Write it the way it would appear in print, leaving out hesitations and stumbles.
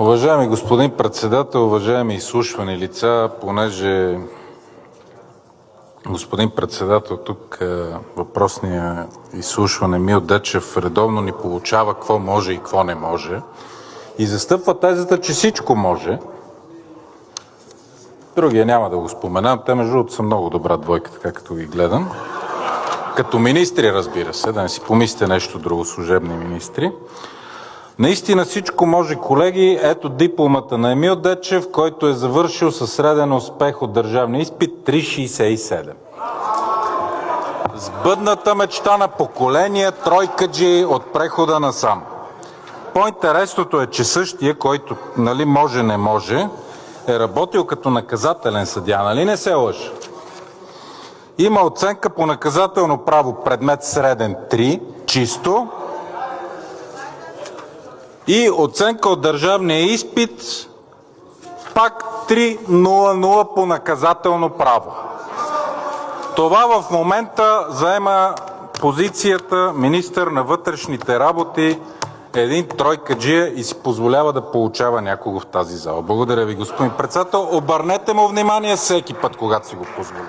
Уважаеми господин Председател, уважаеми изслушвани лица, понеже господин Председател тук въпросния изслушван Емил Дечев редовно ни получава какво може и какво не може и застъпва тезата, че всичко може. Другия няма да го споменам, те между другото са много добра двойка, така като ги гледам. Като министри, разбира се, да не си помислите нещо друго, служебни министри. Наистина всичко може, колеги. Ето дипломата на Емил Дечев, който е завършил със среден успех от държавния изпит 3,67. Сбъдната мечта на поколения тройкаджии от прехода насам. По-интересното е, че същия, който може, не може, е работил като наказателен съдия, нали не се лъжа? Има оценка по наказателно право, предмет среден 3, чисто, и оценка от държавния изпит пак 3,00 по наказателно право. Това в момента заема позицията министър на вътрешните работи, един тройкаджия, и си позволява да получава някого в тази зала. Благодаря ви, господин Председател. Обърнете му внимание всеки път, когато си го позволя.